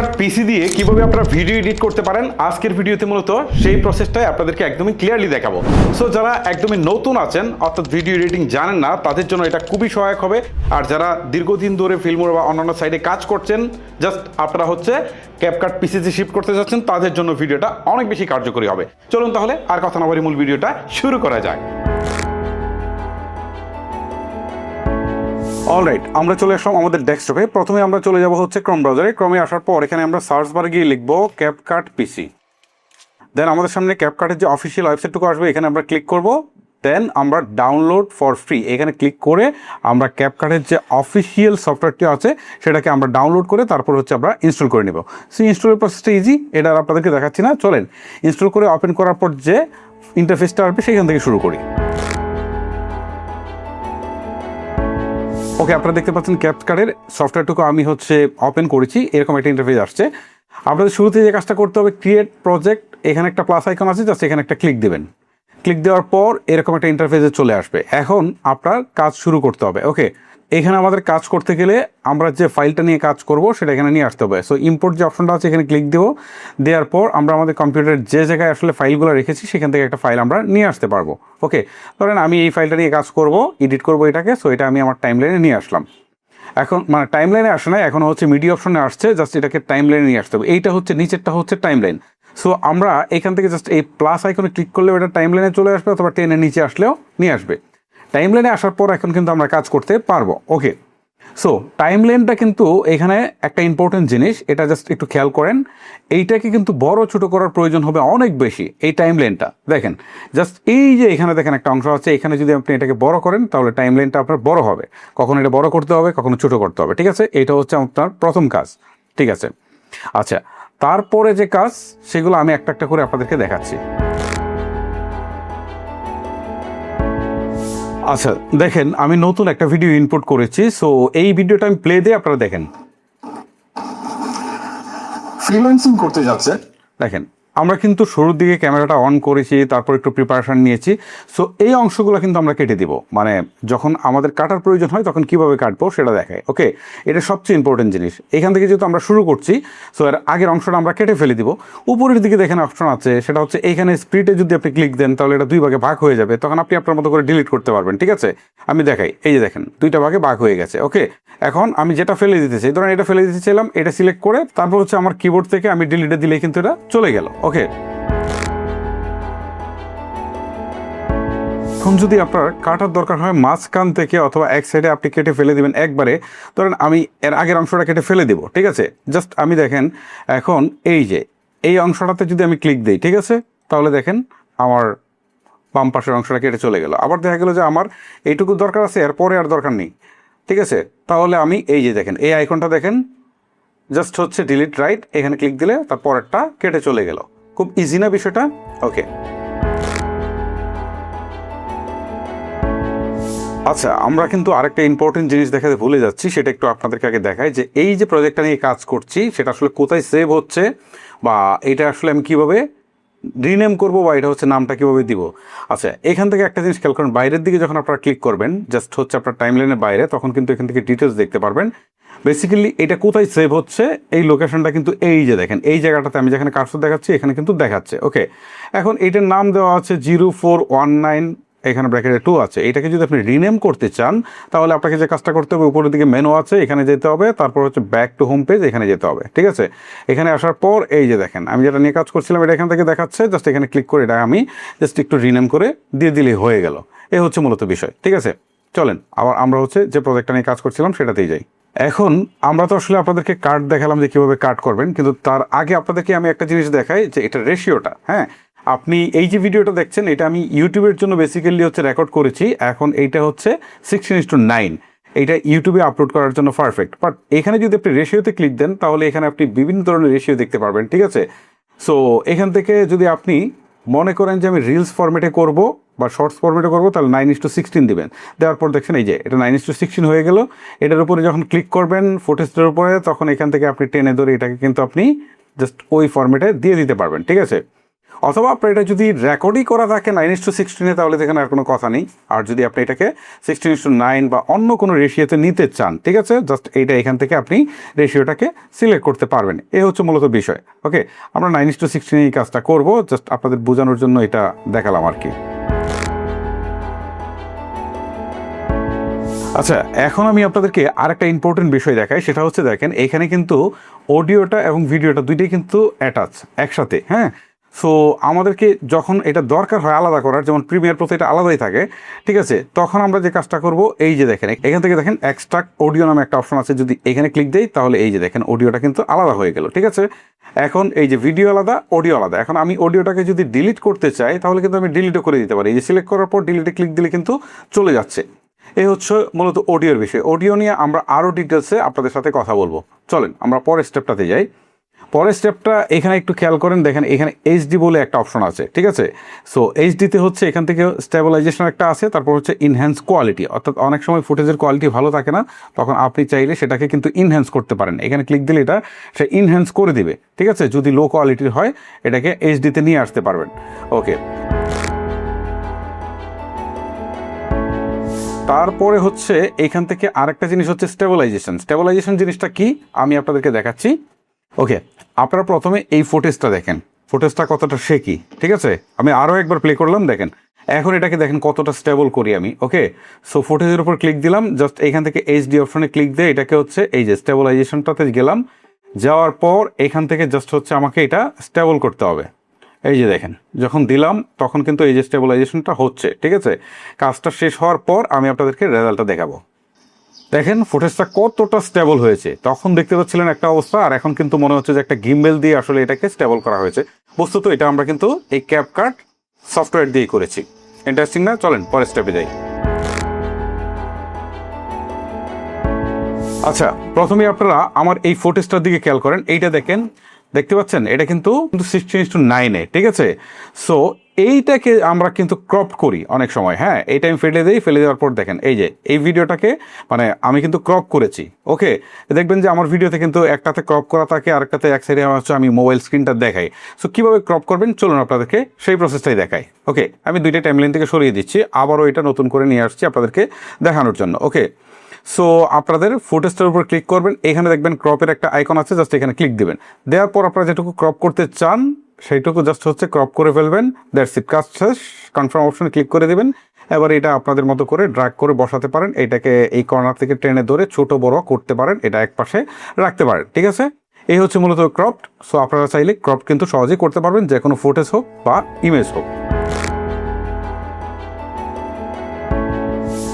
CapCut পিসি দিয়ে কিভাবে আপনারা ভিডিও এডিট করতে পারেন আজকের ভিডিওতে মূলত সেই প্রসেসটাই আপনাদেরকে একদমই ক্লিয়ারলি দেখাবো। সো যারা একদমই নতুন আছেন অর্থাৎ ভিডিও এডিটিং জানেন না তাদের জন্য এটা খুবই সহায়ক হবে। আর যারা দীর্ঘদিন ধরে ফিল্ম বা অন্যান্য সাইডে কাজ করছেন জাস্ট আপনারা ক্যাপকাট পিসিতে শিফট করতে যাচ্ছেন তাদের জন্য ভিডিওটা অনেক বেশি কার্যকরী হবে। চলুন তাহলে আর কথা না বলে মূল ভিডিওটা শুরু করা যাক। অলরাইট, আমরা চলে আসলাম আমাদের ডেস্কটপে। প্রথমে আমরা চলে যাব ক্রোম ব্রাউজারে। ক্রোমে আসার পর এখানে আমরা সার্চ বারে গিয়ে লিখবো ক্যাপকাট পিসি। দেন আমাদের সামনে ক্যাপকাটের যে অফিসিয়াল ওয়েবসাইটটুকু আসবে এখানে আমরা ক্লিক করব। দেন আমরা ডাউনলোড ফর ফ্রি এখানে ক্লিক করে আমরা ক্যাপকাটের যে অফিসিয়াল সফটওয়্যারটি আছে সেটাকে আমরা ডাউনলোড করে তারপর আমরা ইনস্টল করে নেব। সো ইনস্টলের প্রসেসটা ইজি, এটা আর আপনাদেরকে দেখাচ্ছি না। চলেন ইনস্টল করে ওপেন করার পর যে ইন্টারফেসটা আসবে সেখান থেকে শুরু করি। ওকে, আপনারা দেখতে পাচ্ছেন ক্যাপকাটের সফটওয়্যারটুকু আমি ওপেন করেছি। এরকম একটা ইন্টারফেস আসছে। আপনাদের শুরুতে যে কাজটা করতে হবে ক্রিয়েট প্রজেক্ট, এখানে একটা প্লাস আইকন আছে, জাস্ট এখানে একটা ক্লিক দেবেন। ক্লিক দেওয়ার পর এরকম একটা ইন্টারফেসে চলে আসবে। এখন আপনার কাজ শুরু করতে হবে। ওকে, এখানে আমাদের কাজ করতে গেলে আমরা যে ফাইলটা নিয়ে কাজ করব সেটা এখানে নিয়ে আসতে হবে। সো ইম্পোর্ট যে অপশনটা আছে এখানে ক্লিক দেবো। দেওয়ার পর আমরা আমাদের কম্পিউটারের যে জায়গায় ফাইলগুলো রেখেছি সেখান থেকে একটা ফাইল আমরা নিয়ে আসতে পারবো। ওকে, ধরেন আমি এই ফাইলটা নিয়ে কাজ করব, এডিট করব এটাকে। সো এটা আমি আমার টাইমলাইনে নিয়ে আসলাম। এখন টাইমলাইনে আসে না, এখন মিডিয়া অপশনে আসছে, জাস্ট এটাকে টাইমলাইনে নিয়ে আসতে হবে। এইটা নিচেরটা টাইমলাইন। সো আমরা এখান থেকে জাস্ট এই প্লাস আইকনে ক্লিক করলেও এটা টাইমলাইনে চলে আসবে, অথবা টেনের নিচে আসলেও নিয়ে আসবে। টাইমলাইনে আসার পর এখন কিন্তু আমরা কাজ করতে পারবো। ওকে, সো টাইমলাইনটা কিন্তু এখানে একটা ইম্পর্টেন্ট জিনিস, এটা জাস্ট একটু খেয়াল করেন। এইটাকে কিন্তু বড় ছোট করার প্রয়োজন হবে অনেক বেশি। এই টাইমলাইনটা দেখেন, জাস্ট এই যে এখানে দেখেন একটা অংশ আছে, এখানে যদি আপনি এটাকে বড় করেন তাহলে টাইমলাইনটা আপনার বড় হবে। কখনো এটা বড় করতে হবে, কখনো ছোট করতে হবে। ঠিক আছে, এটা আপনার প্রথম কাজ। ঠিক আছে, আচ্ছা, তারপরে যে কাজ সেগুলো আমি একটা একটা করে আপনাদেরকে দেখাচ্ছি। আচ্ছা দেখেন, আমি নতুন একটা ভিডিও ইনপুট করেছি। সো এই ভিডিওটা আমি প্লে দিয়ে আপনারা দেখেন। ফ্রিল্যান্সিং করতে যাচ্ছে, দেখেন আমরা কিন্তু শুরুর দিকে ক্যামেরাটা অন করেছি, তারপর একটু প্রিপারেশন নিয়েছি। সো এই অংশগুলো কিন্তু আমরা কেটে দিব, মানে যখন আমাদের কাটার প্রয়োজন হয় তখন কিভাবে কাটবো সেটা দেখায়। ওকে, এটা সবচেয়ে ইম্পর্টেন্ট জিনিস। এখান থেকে যেহেতু আমরা শুরু করছি, সো এর আগের অংশটা আমরা কেটে ফেলে দিব। উপরের দিকে দেখেন অপশন আছে, সেটা এইখানে স্প্লিটে যদি আপনি ক্লিক দেন তাহলে এটা দুই ভাগে ভাগ হয়ে যাবে, তখন আপনি আপনার মতো করে ডিলিট করতে পারবেন। ঠিক আছে, আমি দেখাই, এই যে দেখেন দুইটা ভাগে ভাগ হয়ে গেছে। ওকে, এখন আমি যেটা ফেলে দিতে চাই, ধরেন এটা ফেলে দিতে চাইলাম, এটা সিলেক্ট করে তারপর আমার কিবোর্ড থেকে আমি ডিলিটে দিলেই কিন্তু এটা চলে গেল। ওকে, এখন যদি আপনার কাটার দরকার হয় মাঝখান থেকে অথবা এক সাইডে, আপনি কেটে ফেলে দিবেন একবারে। ধরেন আমি এর আগের অংশটা কেটে ফেলে দিব। ঠিক আছে, জাস্ট আমি দেখেন এখন এই যে এই অংশটাতে যদি আমি ক্লিক দিই, ঠিক আছে, তাহলে দেখেন আমার বাম পাশের অংশটা কেটে চলে গেল। আবার দেখা গেল যে আমার এইটুকু দরকার আছে, এরপরে আর দরকার নেই। ঠিক আছে, তাহলে আমি এই যে দেখেন এই আইকনটা দেখেন, জাস্ট ডিলিট রাইট, এখানে ক্লিক দিলে তার পরেরটা কেটে চলে গেল। খুব ইজি না বিষয়টা? ওকে, আচ্ছা, আমরা কিন্তু আরেকটা ইম্পর্টেন্ট জিনিস দেখাতে ভুলে যাচ্ছি, সেটা একটু আপনাদেরকে আগে দেখাই যে এই যে প্রজেক্টটা নিয়ে কাজ করছি সেটা কোথায় সেভ হচ্ছে, বা এটা আমি কিভাবে রিনেম করবো, বা এটা নামটা কিভাবে দিব। আচ্ছা, এখান থেকে একটা জিনিস খেয়াল করেন, বাইরের দিকে যখন আপনারা ক্লিক করবেন, জাস্ট আপনার টাইমলাইনের বাইরে, তখন কিন্তু এখান থেকে ডিটেলস দেখতে পারবেন। বেসিক্যালি এটা কোথায় সেভ হচ্ছে, এই লোকেশনটা কিন্তু এই যে দেখেন এই জায়গাটাতে আমি যেখানে কার্সর দেখাচ্ছি এখানে কিন্তু দেখাচ্ছে। ওকে, এখন এইটার নাম দেওয়া আছে 0419, এখানে ব্র্যাকেটে 2 আছে। এটাকে যদি আপনি রিনেম করতে চান তাহলে আপনাকে যে কাজটা করতে হবে, উপরের দিকে মেনু আছে, এখানে যেতে হবে, তারপর ব্যাক টু হোম পেজ, এখানে যেতে হবে। ঠিক আছে, এখানে আসার পর এই যে দেখেন আমি যেটা নিয়ে কাজ করছিলাম এটা এখান থেকে দেখাচ্ছে, জাস্ট এখানে ক্লিক করে এটা আমি জাস্ট একটু রিনেম করে দিয়ে দিলেই হয়ে গেল। এ মূলত বিষয়। ঠিক আছে, চলেন আবার আমরা যে প্রজেক্টটা নিয়ে কাজ করছিলাম সেটাতেই যাই। এখন আমরা তো আপনাদেরকে কাট দেখালাম যে কীভাবে কাট করবেন, কিন্তু তার আগে আপনাদেরকে আমি একটা জিনিস দেখাই যে এটা রেশিওটা। হ্যাঁ, আপনি এই যে ভিডিওটা দেখছেন এটা আমি ইউটিউবের জন্য বেসিক্যালি রেকর্ড করেছি। এখন এইটা 16:9, এইটা ইউটিউবে আপলোড করার জন্য পারফেক্ট। বাট এখানে যদি আপনি রেশিওতে ক্লিক দেন তাহলে এখানে আপনি বিভিন্ন ধরনের রেশিও দেখতে পারবেন। ঠিক আছে, সো এখান থেকে যদি আপনি মনে করেন যে আমি রিলস ফরম্যাটে করব বা শর্টস ফরম্যাটে করবো তাহলে 9:16 দিবেন। দেওয়ার পর দেখছেন এই যে এটা 9:16 হয়ে গেল। এটার উপরে যখন ক্লিক করবেন ফুটেজটার উপরে, তখন এখান থেকে আপনি টেনে ধরে এটাকে কিন্তু আপনি জাস্ট ওই ফরম্যাটে দিয়ে দিতে পারবেন। ঠিক আছে, অথবা আপনার এটা যদি রেকর্ডই করা থাকে 9:16 তাহলে এখানে আর কোনো কথা নেই। আর যদি আপনি এটাকে 16:9 বা অন্য কোনো রেশিওতে নিতে চান, ঠিক আছে, জাস্ট এইটা এখান থেকে আপনি রেশিওটাকে সিলেক্ট করতে পারবেন। এই হচ্ছে মূলত বিষয়। ওকে, আমরা 9:16 এই কাজটা করব, জাস্ট আপনাদের বোঝানোর জন্য এটা দেখালাম আর কি। আচ্ছা, এখন আমি আপনাদেরকে আরেকটা ইম্পর্টেন্ট বিষয় দেখাই, সেটা হচ্ছে দেখেন এখানে কিন্তু অডিওটা এবং ভিডিওটা দুইটাই কিন্তু অ্যাটাচ একসাথে। হ্যাঁ, সো আমাদেরকে যখন এটা দরকার হয় আলাদা করার, যেমন প্রিমিয়ার প্রতি এটা আলাদাই থাকে, ঠিক আছে, তখন আমরা যে কাজটা করব, এই যে দেখেন এখান থেকে দেখেন এক্সট্রাক্ট অডিও নামে একটা অপশন আছে, যদি এখানে ক্লিক দেই তাহলে এই যে দেখেন অডিওটা কিন্তু আলাদা হয়ে গেল। ঠিক আছে, এখন এই যে ভিডিও আলাদা, অডিও আলাদা। এখন আমি অডিওটাকে যদি ডিলিট করতে চাই তাহলে কিন্তু আমি ডিলিটও করে দিতে পারি। এই যে সিলেক্ট করার পর ডিলিটে ক্লিক দিলে কিন্তু চলে যাচ্ছে। এই হচ্ছে মূলত অডিওর বিষয়। অডিও নিয়ে আমরা আরও ডিটেলসে আপনাদের সাথে কথা বলবো। চলেন আমরা পরের স্টেপটাতে যাই। পরের স্টেপটা এখানে একটু খেয়াল করেন, দেখেন এখানে এইচডি বলে একটা অপশন আছে, ঠিক আছে। সো এইচডিতে হচ্ছে এখান থেকে স্টেবিলাইজেশন একটা আছে, তারপর হচ্ছে ইনহ্যান্স কোয়ালিটি, অর্থাৎ অনেক সময় ফুটেজের কোয়ালিটি ভালো থাকে না, তখন আপনি চাইলে সেটাকে কিন্তু ইনহ্যান্স করতে পারেন। এখানে ক্লিক দিলে এটা সে ইনহ্যান্স করে দিবে, ঠিক আছে। যদি লো কোয়ালিটির হয় এটাকে এইচডিতে নিয়ে আসতে পারবেন। ওকে, তারপরে হচ্ছে এখান থেকে আরেকটা জিনিস হচ্ছে স্টেবিলাইজেশন। স্টেবিলাইজেশন জিনিসটা কি আমি আপনাদেরকে দেখাচ্ছি। ওকে, আপনারা প্রথমে এই ফুটেজটা দেখেন, ফুটেজটা কতটা শেকি, ঠিক আছে। আমি আরও একবার প্লে করলাম, দেখেন এখন এটাকে দেখেন কতটা স্টেবল করি আমি। ওকে, সো ফুটেজের উপর ক্লিক দিলাম, জাস্ট এখান থেকে এইচডি অপশনে ক্লিক দিয়ে এটাকে হচ্ছে এই যে স্টেবিলাইজেশনটাতে গেলাম, যাওয়ার পর এখান থেকে জাস্ট হচ্ছে আমাকে এটা স্টেবল করতে হবে। এই যে দেখেন যখন দিলাম তখন কিন্তু এই যে স্টেবিলাইজেশনটা হচ্ছে, ঠিক আছে। কাজটা শেষ হওয়ার পর আমি আপনাদেরকে রেজাল্টটা দেখাবো। দেখেন ফুটেজটা কতটা স্টেবল হয়েছে। তখন দেখতে পাচ্ছিলেন একটা অবস্থা, আর এখন কিন্তু মনে হচ্ছে যে একটা গিম্বেল দিয়ে আসলে এটাকে স্টেবল করা হয়েছে। বস্তুত এটা আমরা কিন্তু এই ক্যাপকাট সফটওয়্যার দিয়েই করেছি। ইন্টারেস্টিং না? চলেন পরের স্টেপে যাই। আচ্ছা, প্রথমে আপনারা আমার এই ফুটেজটার দিকে খেয়াল করেন। এইটা দেখেন, দেখতে পাচ্ছেন এটা কিন্তু 16:9 ঠিক আছে। সো এইটাকে আমরা কিন্তু ক্রপ করি অনেক সময়। হ্যাঁ, এইটা আমি ফেলে দিই, ফেলে দেওয়ার পর দেখেন এই যে এই ভিডিওটাকে মানে আমি কিন্তু ক্রপ করেছি। ওকে, দেখবেন যে আমার ভিডিওতে কিন্তু একটাতে ক্রপ করা থাকে, আরেকটাতে এক সাইডে হচ্ছে আমি মোবাইল স্ক্রিনটা দেখাই। সো কীভাবে ক্রপ করবেন চলুন আপনাদেরকে সেই প্রসেসটাই দেখাই। ওকে, আমি দুইটা টাইমলাইন থেকে সরিয়ে দিচ্ছি, আবারও এটা নতুন করে নিয়ে আসছি আপনাদেরকে দেখানোর জন্য। ওকে, সো আপনাদের ফুটেজটার উপর ক্লিক করবেন, এখানে দেখবেন ক্রপের একটা আইকন আছে, জাস্ট এখানে ক্লিক দিবেন। দেওয়ার পর আপনারা যেটুকু ক্রপ করতে চান সেইটুকু জাস্ট হচ্ছে ক্রপ করে ফেলবেন। দ্যাটস ইট, কাজ শেষ। কনফার্ম অপশনে ক্লিক করে দিবেন। এবার এটা আপনাদের মতো করে ড্র্যাগ করে বসাতে পারেন। এটাকে এই কর্নার থেকে টেনে ধরে ছোট বড় করতে পারেন, এটা এক পাশে রাখতে পারেন, ঠিক আছে। এই হচ্ছে মূলত ক্রপড। সো আপনারা চাইলে ক্রপ কিন্তু সহজেই করতে পারবেন, যে কোনো ফুটেজ হোক বা ইমেজ হোক।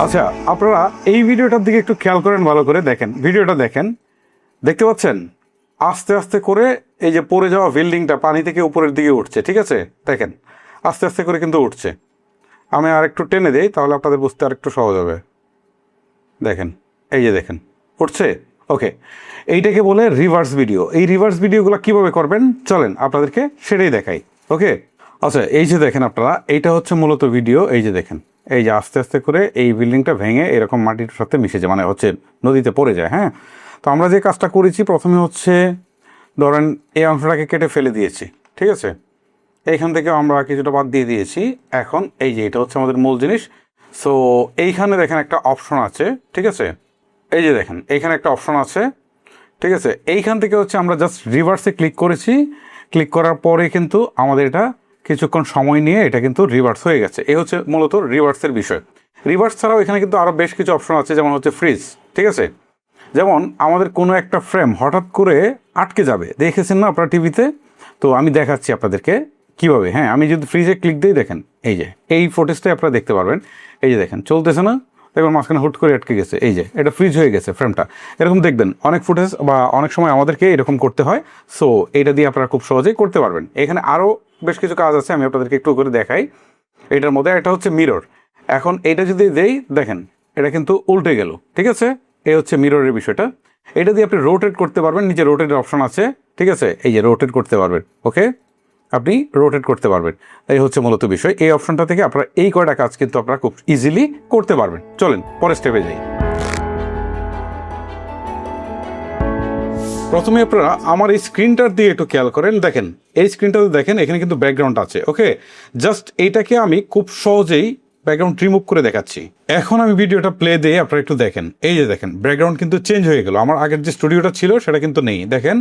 আচ্ছা, আপনারা এই ভিডিওটার দিকে একটু খেয়াল করেন, ভালো করে দেখেন ভিডিওটা। দেখেন, দেখতে পাচ্ছেন আস্তে আস্তে করে এই যে পড়ে যাওয়া বিল্ডিংটা পানি থেকে উপরের দিকে উঠছে, ঠিক আছে। দেখেন আস্তে আস্তে করে কিন্তু উঠছে। আমি আর একটু টেনে দিই তাহলে আপনাদের বুঝতে আর একটু সহজ হবে। দেখেন এই যে দেখেন উঠছে। ওকে, এইটাকে বলে রিভার্স ভিডিও। এই রিভার্স ভিডিওগুলো কীভাবে করবেন চলেন আপনাদেরকে সেটাই দেখাই। ওকে, আচ্ছা এই যে দেখেন আপনারা, এইটা হচ্ছে মূলত ভিডিও। এই যে দেখেন, এই যে আস্তে আস্তে করে এই বিল্ডিংটা ভেঙে এরকম মাটির সাথে মিশে যায়, মানে হচ্ছে নদীতে পড়ে যায়। হ্যাঁ, তো আমরা যে কাজটা করেছি প্রথমে হচ্ছে ধরেন এই অংশটাকে কেটে ফেলে দিয়েছি, ঠিক আছে। এইখান থেকে আমরা কিছুটা বাদ দিয়ে দিয়েছি। এখন এই যে এটা হচ্ছে আমাদের মূল জিনিস। সো এইখানে দেখেন একটা অপশন আছে, ঠিক আছে। এই যে দেখেন এইখানে একটা অপশন আছে, ঠিক আছে। এইখান থেকে হচ্ছে আমরা জাস্ট রিভার্সে ক্লিক করেছি। ক্লিক করার পরে কিন্তু আমাদের এটা কিছুক্ষণ সময় নিয়ে এটা কিন্তু রিভার্স হয়ে গেছে। এই হচ্ছে মূলত রিভার্সের বিষয়। রিভার্স ছাড়াও এখানে কিন্তু আরও বেশ কিছু অপশন আছে, যেমন হচ্ছে ফ্রিজ, ঠিক আছে। যেমন আমাদের কোনো একটা ফ্রেম হঠাৎ করে আটকে যাবে, দেখেছেন না আপনারা টিভিতে? তো আমি দেখাচ্ছি আপনাদেরকে কীভাবে। হ্যাঁ, আমি যদি ফ্রিজে ক্লিক দিই দেখেন এই যে এই ফুটেজটাই আপনারা দেখতে পারবেন। এই যে দেখেন চলতেছে না, দেখবেন মাঝখানে হুট করে আটকে গেছে, এই যে এটা ফ্রিজ হয়ে গেছে ফ্রেমটা। এরকম দেখবেন অনেক ফুটেজ বা অনেক সময় আমাদেরকে এরকম করতে হয়। সো এইটা দিয়ে আপনারা খুব সহজেই করতে পারবেন। এখানে আরও বেশ কিছু কাজ আছে, আমি আপনাদেরকে একটু করে দেখাই। এটার মধ্যে একটা হচ্ছে মিরর। এখন এইটা যদি দেই দেখেন এটা কিন্তু উল্টে গেল, ঠিক আছে। এই হচ্ছে মিররের বিষয়টা। এটা দিয়ে আপনি রোটেট করতে পারবেন, নিচে রোটেটের অপশন আছে, ঠিক আছে। এই যে রোটেট করতে পারবেন, ওকে, আপনি রোটেট করতে পারবেন। এই হচ্ছে মূলত বিষয়। এই অপশনটা থেকে আপনারা এই কয়টা কাজ কিন্তু আপনারা খুব ইজিলি করতে পারবেন। চলেন পরের স্টেপে যাই। প্রথমে আপনারা আমার এই স্ক্রিনটার দিয়ে একটু খেয়াল করেন, দেখেন এই স্ক্রিনটাতে দেখেন এখানে কিন্তু ব্যাকগ্রাউন্ড আছে। ওকে, জাস্ট এইটাকে আমি খুব সহজেই ব্যাকগ্রাউন্ড রিমুভ করে দেখাচ্ছি। এখন আমি ভিডিওটা প্লে দিয়ে আপনারা একটু দেখেন, এই যে দেখেন ব্যাকগ্রাউন্ড কিন্তু চেঞ্জ হয়ে গেল। আমার আগের যে স্টুডিওটা ছিল সেটা কিন্তু নেই, দেখেন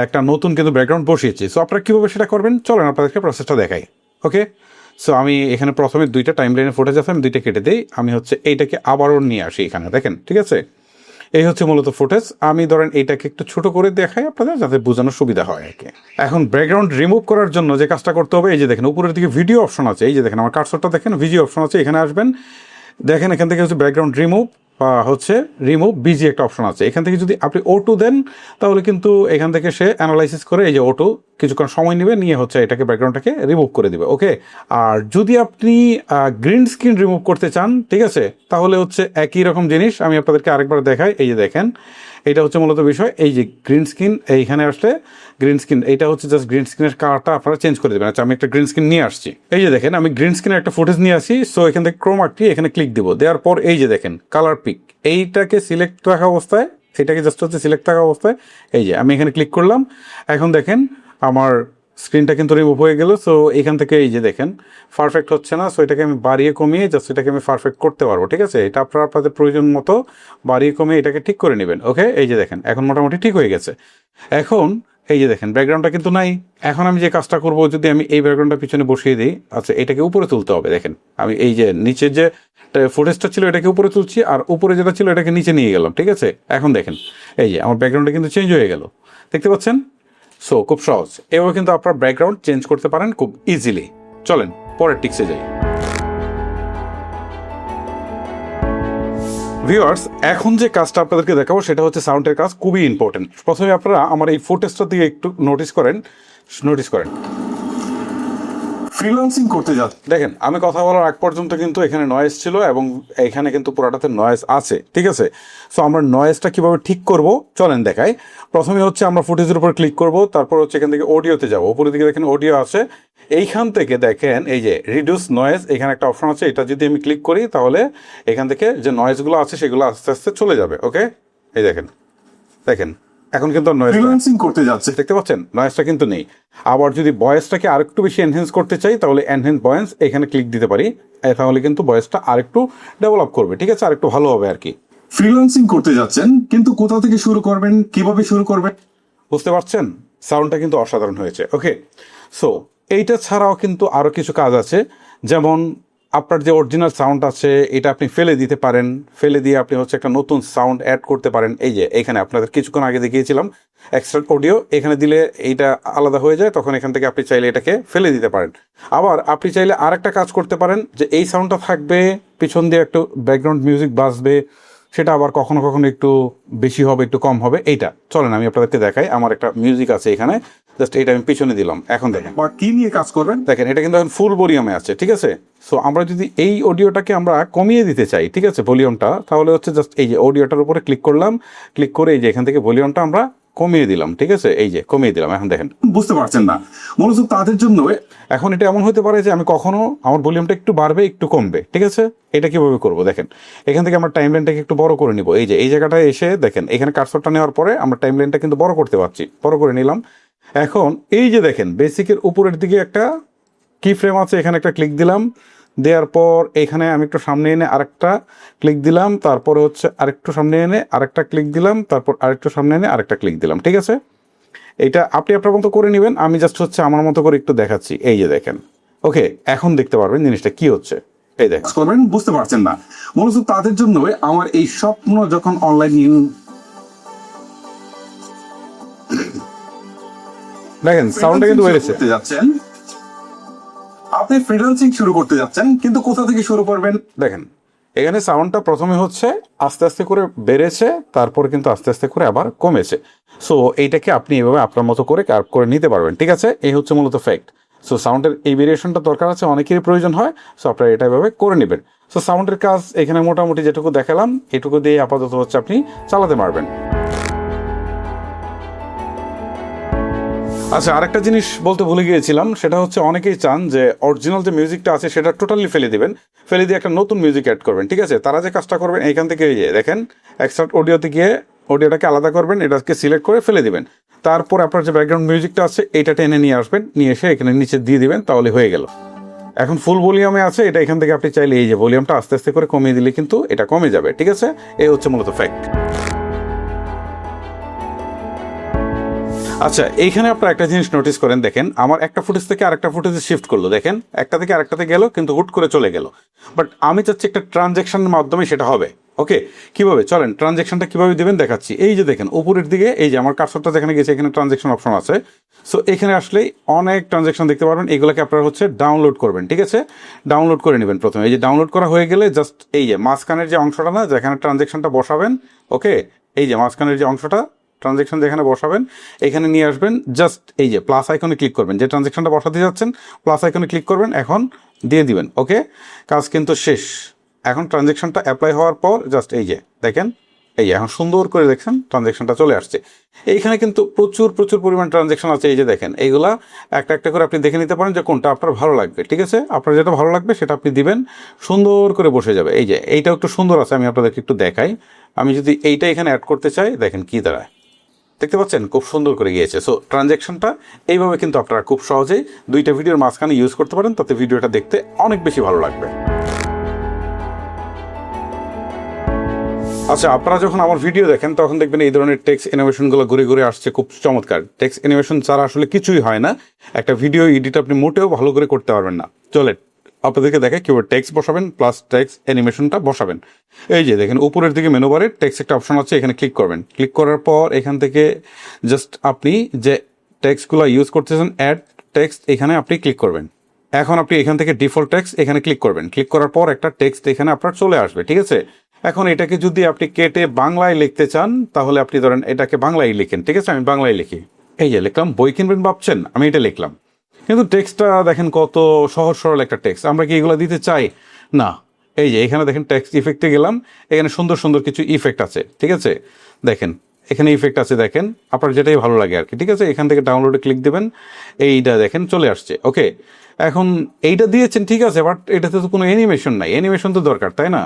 একটা নতুন কিন্তু ব্যাকগ্রাউন্ড বসিয়েছি। সো আপনারা কীভাবে সেটা করবেন চলেন আপনাদেরকে প্রসেসটা দেখাই। ওকে, সো আমি এখানে প্রথমে দুইটা টাইম লাইনের ফুটেজ আছে, আমি দুইটা কেটে দিই। আমি হচ্ছে এইটাকে আবারও নিয়ে আসি এখানে, দেখেন ঠিক আছে। এই হচ্ছে মূলত ফুটেজ। আমি ধরেন এইটাকে একটু ছোট করে দেখাই আপনাদের, যাতে বোঝানোর সুবিধা হয় আর কি। এখন ব্যাকগ্রাউন্ড রিমুভ করার জন্য যে কাজটা করতে হবে, এই যে দেখেন উপরের দিকে ভিডিও অপশন আছে, এই যে দেখেন আমার কার্সরটা দেখেন, ভিডিও অপশন আছে, এখানে আসবেন। দেখেন এখান থেকে হচ্ছে ব্যাকগ্রাউন্ড রিমুভ বা হচ্ছে রিমুভ বিজি একটা অপশন আছে। এখান থেকে যদি আপনি O2 দেন তাহলে কিন্তু এখান থেকে সে অ্যানালাইসিস করে এই যে O2 কিছুক্ষণ সময় নেবে, নিয়ে হচ্ছে এটাকে ব্যাকগ্রাউন্ডটাকে রিমুভ করে দিবে। ওকে, আর যদি আপনি গ্রিন স্ক্রিন রিমুভ করতে চান, ঠিক আছে, তাহলে হচ্ছে একই রকম জিনিস আমি আপনাদেরকে আরেকবার দেখাই। এই যে দেখেন এটা হচ্ছে মূলত বিষয়, এই যে গ্রিন স্ক্রিন, এইখানে আসলে গ্রিন স্ক্রিন, এইটা হচ্ছে জাস্ট গ্রিন স্ক্রিনের কালারটা আপনারা চেঞ্জ করে দেবেন। আচ্ছা, আমি একটা গ্রিন স্ক্রিন নিয়ে আসছি, এই যে দেখেন আমি গ্রিন স্ক্রিনের একটা ফুটেজ নিয়ে আসি। সো এখান থেকে ক্রোমাটি এখানে ক্লিক দিব, দেওয়ার পর এই যে দেখেন কালার পিক, এইটাকে সিলেক্ট রাখা অবস্থায়, এটাকে জাস্ট হচ্ছে সিলেক্ট থাকা অবস্থায় এই যে আমি এখানে ক্লিক করলাম। এখন দেখেন আমার স্ক্রিনটা কিন্তু রিমুভ হয়ে গেল। সো এখান থেকে এই যে দেখেন পারফেক্ট হচ্ছে না, সো এটাকে আমি বাড়িয়ে কমিয়ে জাস্ট এটাকে আমি পারফেক্ট করতে পারবো। ঠিক আছে, এটা আপনারা আপনাদের প্রয়োজন মতো বাড়িয়ে কমিয়ে এটাকে ঠিক করে নেবেন। ওকে, এই যে দেখেন এখন মোটামুটি ঠিক হয়ে গেছে। এখন এই যে দেখেন ব্যাকগ্রাউন্ডটা কিন্তু নাই। এখন আমি যে কাজটা করবো, যদি আমি এই ব্যাকগ্রাউন্ডটা পিছনে বসিয়ে দিই, আচ্ছা এটাকে উপরে তুলতে হবে। দেখেন আমি এই যে নিচের যে ফুটেজটা ছিল এটাকে উপরে তুলছি, আর উপরে যেটা ছিল এটাকে নিচে নিয়ে গেলাম। ঠিক আছে, এখন দেখেন এই যে আমার ব্যাকগ্রাউন্ডটা কিন্তু চেঞ্জ হয়ে গেল, দেখতে পাচ্ছেন। সো খুব সহজ, এভাবে কিন্তু আপনার ব্যাকগ্রাউন্ড চেঞ্জ করতে পারেন খুব ইজিলি। চলেন পরের টিক্সে যাই। ভিউয়ার্স, এখন যে কাজটা আপনাদেরকে দেখাবো সেটা হচ্ছে সাউন্ডের কাজ, খুবই ইম্পর্টেন্ট। প্রথমে আপনারা আমার এই ফুটেজটা দিয়ে একটু নোটিস করেন। ফ্রিল্যান্সিং করতে যাচ্ছে, দেখেন আমি কথা বলার আগ পর্যন্ত কিন্তু এখানে নয়েজ ছিল এবং এখানে কিন্তু পুরাটাতে নয়েজ আছে। ঠিক আছে, সো আমরা নয়েজটা কিভাবে ঠিক করব চলেন দেখাই। প্রথমে হচ্ছে আমরা ফুটেজের উপর ক্লিক করব, তারপর হচ্ছে এখান থেকে অডিওতে যাব। উপরের দিকে দেখেন অডিও আছে, এইখান থেকে দেখেন এই যে রিডিউস নয়েজ, এখানে একটা অপশন আছে, এটা যদি আমি ক্লিক করি তাহলে এখান থেকে যে নয়েজগুলো আছে সেগুলো আস্তে আস্তে চলে যাবে। ওকে, এই দেখেন এখন কিন্তু নয়েজ ফ্রিল্যান্সিং করতে যাচ্ছে, দেখতে পাচ্ছেন, নয়েজটা কিন্তু নেই। আবার যদি ভয়েসটাকে আরেকটু বেশি এনহ্যান্স করতে চাই তাহলে এনহ্যান্স ভয়েস এখানে ক্লিক দিতে পারি, তাহলে কিন্তু ভয়েসটা আরেকটু ডেভেলপ করবে। ঠিক আছে, আরেকটু ভালো হবে আর কি। ফ্রিল্যান্সিং করতে যাচ্ছেন কিন্তু কোথা থেকে শুরু করবেন, কিভাবে শুরু করবেন? বুঝতে পারছেন, সাউন্ডটা কিন্তু অসাধারণ হয়েছে। ওকে, সো এইটা ছাড়াও কিন্তু আরও কিছু কাজ আছে, যেমন আপনার যে অরিজিনাল সাউন্ড আছে এটা আপনি ফেলে দিতে পারেন, ফেলে দিয়ে আপনি হচ্ছে একটা নতুন সাউন্ড অ্যাড করতে পারেন। এই যে এখানে আপনাদের কিছুক্ষণ আগে দেখিয়েছিলাম এক্সট্রা অডিও, এখানে দিলে এইটা আলাদা হয়ে যায়, তখন এখান থেকে আপনি চাইলে এটাকে ফেলে দিতে পারেন। আবার আপনি চাইলে আরেকটা কাজ করতে পারেন, যে এই সাউন্ডটা থাকবে, পিছন দিয়ে একটু ব্যাকগ্রাউন্ড মিউজিক বাজবে, সেটা আবার কখনো কখনো একটু বেশি হবে একটু কম হবে। এইটা চলেন আমি আপনাদেরকে দেখাই। আমার একটা মিউজিক আছে এখানে, জাস্ট এইটা আমি পিছনে দিলাম। এখন দেখেন বা কি নিয়ে কাজ করবেন, দেখেন এটা কিন্তু এখন ফুল ভলিউমে আছে। ঠিক আছে, সো আমরা যদি এই অডিওটাকে আমরা কমিয়ে দিতে চাই, ঠিক আছে, ভলিউমটা, তাহলে হচ্ছে জাস্ট এই যে অডিওটার উপরে ক্লিক করলাম, ক্লিক করে এই যে এখান থেকে ভলিউমটা আমরা কমিয়ে দিলাম। ঠিক আছে, এই যে কমিয়ে দিলাম। এখন দেখেন বুঝতে পারছেন না, মূলত তাদের জন্য এখন এটা এমন হতে পারে যে আমি কখনো আমার ভলিউমটা একটু বাড়বে একটু কমবে। ঠিক আছে, এটা কিভাবে করবো দেখেন, এখান থেকে আমরা টাইম লাইনটাকে একটু বড় করে নিব। এই যে এই জায়গাটায় এসে দেখেন এখানে কার্সরটা নেওয়ার পরে আমরা টাইম লাইনটা কিন্তু বড় করতে পারছি, বড় করে নিলাম। এখন এই যে দেখেন বেসিকের উপরের দিকে একটা কি ফ্রেম আছে, এখানে একটা ক্লিক দিলাম, দেওয়ার পর এখানে আমি একটু সামনে এনে আরেকটা ক্লিক দিলাম, তারপরে হচ্ছে আরেকটু সামনে এনে আরেকটা ক্লিক দিলাম, তারপর আরেকটু সামনে এনে আরেকটা ক্লিক দিলাম। ঠিক আছে, এটা আপনি আপনার মতো করে নেবেন, আমি জাস্ট হচ্ছে আমার মতো করে একটু দেখাচ্ছি। এই যে দেখেন, ওকে, এখন দেখতে পারবেন জিনিসটা কি হচ্ছে। এই দেখেন কাজ করবেন, বুঝতে পারছেন না, মূলত তাদের জন্য আমার এই স্বপ্ন যখন অনলাইন দেখেন সাউন্ডটা কিন্তু বেড়েছে। করতে যাচ্ছেন, আপনি ফ্রিল্যান্সিং শুরু করতে যাচ্ছেন কিন্তু কোথা থেকে শুরু করবেন, দেখেন এখানে সাউন্ডটা প্রথমে হচ্ছে আস্তে আস্তে করে বেড়েছে, তারপর কিন্তু আস্তে আস্তে করে আবার কমেছে। সো এইটাকে আপনি এভাবে আপনার মতো করে কার্ভ করে নিতে পারবেন। ঠিক আছে, এই হচ্ছে মূলত ফ্যাক্ট। সো সাউন্ডের এই ভেরিয়েশনটা দরকার আছে, অনেকেরই প্রয়োজন হয়, সো আপনারা এটা এভাবে করে নেবেন। সো সাউন্ডের কাজ এখানে মোটামুটি যেটুকু দেখালাম এটুকু দিয়ে আপাতত হচ্ছে আপনি চালাতে পারবেন। আচ্ছা, আরেকটা জিনিস বলতে ভুলে গিয়েছিলাম, সেটা হচ্ছে অনেকেই চান যে অরিজিনাল যে মিউজিকটা আছে সেটা টোটালি ফেলে দিবেন, ফেলে দিয়ে একটা নতুন মিউজিক অ্যাড করবেন। ঠিক আছে, তারা যে কাজটা করবেন এইখান থেকে এই যে দেখেন এক্সট্রা অডিওতে গিয়ে অডিওটাকে আলাদা করবেন, এটাকে সিলেক্ট করে ফেলে দিবেন। তারপর আপনার যে ব্যাকগ্রাউন্ড মিউজিকটা আছে এইটা টেনে নিয়ে আসবেন, নিয়ে এসে এখানে নিচে দিয়ে দিবেন, তাহলে হয়ে গেল। এখন ফুল ভলিউমে আছে এটা, এখান থেকে আপনি চাইলে এই যে ভলিউমটা আস্তে আস্তে করে কমিয়ে দিলে কিন্তু এটা কমে যাবে, ঠিক আছে? এই হচ্ছে মূলত ফ্যাক্ট। আচ্ছা, এইখানে আপনারা একটা জিনিস নোটিস করেন, দেখেন আমার একটা ফুটেজ থেকে আরেকটা ফুটেজে শিফট করলো, দেখেন একটা থেকে আরেকটাতে গেল কিন্তু হুট করে চলে গেল। বাট আমি চাচ্ছি একটা ট্রানজ্যাকশনের মাধ্যমে সেটা হবে। ওকে, কিভাবে চলেন ট্রানজ্যাকশনটা কিভাবে দিবেন দেখাচ্ছি। এই যে দেখেন উপরের দিকে এই যে আমার কার্সরটা যেখানে গেছে এখানে ট্রানজ্যাকশন অপশন আছে। সো এখানে আসলেই অনেক ট্রানজ্যাকশন দেখতে পারবেন, এগুলোকে আপনারা হচ্ছে ডাউনলোড করবেন, ঠিক আছে? ডাউনলোড করে নেবেন প্রথমে। এই যে ডাউনলোড করা হয়ে গেলে জাস্ট এই যে মাঝখানের যে অংশটা না যেখানে ট্রানজ্যাকশনটা বসাবেন, ওকে, এই যে মাঝখানের যে অংশটা ট্রানজ্যাকশন যেখানে বসাবেন এখানে নিয়ে আসবেন, জাস্ট এই যে প্লাস আইকনে ক্লিক করবেন, যে ট্রানজ্যাকশনটা বসাতে যাচ্ছেন প্লাস আইকনে ক্লিক করবেন, এখন দিয়ে দিবেন। ওকে, কাজ কিন্তু শেষ। এখন ট্রানজ্যাকশনটা অ্যাপ্লাই হওয়ার পর জাস্ট এই যে দেখেন, এই এখন সুন্দর করে দেখছেন ট্রানজ্যাকশনটা চলে আসছে। এইখানে কিন্তু প্রচুর প্রচুর পরিমাণ ট্রানজ্যাকশন আছে, এই যে দেখেন এইগুলা একটা একটা করে আপনি দেখে নিতে পারেন যে কোনটা আপনার ভালো লাগবে, ঠিক আছে? আপনার যেটা ভালো লাগবে সেটা আপনি দিবেন, সুন্দর করে বসে যাবে। এই যে এইটাও একটু সুন্দর আছে, আমি আপনাদেরকে একটু দেখাই। আমি যদি এইটা এখানে অ্যাড করতে চাই, দেখেন কি দাঁড়ায়, দেখতে পাচ্ছেন খুব সুন্দর করে গিয়েছে। সো ট্রানজ্যাকশনটা এইভাবে কিন্তু আপনারা খুব সহজেই দুইটা ভিডিওর মাঝখানে ইউজ করতে পারেন, তাতে ভিডিওটা দেখতে অনেক বেশি ভালো লাগবে। আচ্ছা, আপনারা যখন আমার ভিডিও দেখেন তখন দেখবেন এই ধরনের টেক্সট অ্যানিমেশনগুলো ঘুরে ঘুরে আসছে, খুব চমৎকার। টেক্সট অ্যানিমেশন ছাড়া আসলে কিছুই হয় না, একটা ভিডিও এডিট আপনি মোটেও ভালো করে করতে পারবেন না। চলেন আপনাদেরকে দেখে কিভাবে টেক্সট বসাবেন প্লাস টেক্সট অ্যানিমেশনটা বসাবেন। এই যে দেখেন উপরের দিকে মেনু বারে টেক্সট একটা অপশন আছে, এখানে ক্লিক করবেন। ক্লিক করার পর এখান থেকে জাস্ট আপনি যে টেক্সটগুলো ইউজ করতেছেন অ্যাড টেক্সট, এখানে আপনি ক্লিক করবেন। এখন আপনি এখান থেকে ডিফল্ট টেক্সট এখানে ক্লিক করবেন। ক্লিক করার পর একটা টেক্সট এখানে আপনার চলে আসবে, ঠিক আছে? এখন এটাকে যদি আপনি কেটে বাংলায় লিখতে চান তাহলে আপনি ধরেন এটাকে বাংলায় লিখেন, ঠিক আছে? আমি বাংলায় লিখি, এই যে লিখলাম। বই কিনবেন ভাবছেন, আমি এটা লিখলাম, কিন্তু টেক্সটটা দেখেন কত সহজ সরল একটা টেক্সট। আমরা কি এগুলো দিতে চাই না? এই যে এখানে দেখেন টেক্সট ইফেক্টে গেলাম, এখানে সুন্দর সুন্দর কিছু ইফেক্ট আছে, ঠিক আছে? দেখেন এখানে ইফেক্ট আছে, দেখেন আপনার যেটাই ভালো লাগে আর কি, ঠিক আছে? এখান থেকে ডাউনলোডে ক্লিক দেবেন, এইটা দেখেন চলে আসছে। ওকে, এখন এইটা দিয়েছেন, ঠিক আছে, বাট এটাতে তো কোনো অ্যানিমেশন নাই। অ্যানিমেশন তো দরকার, তাই না?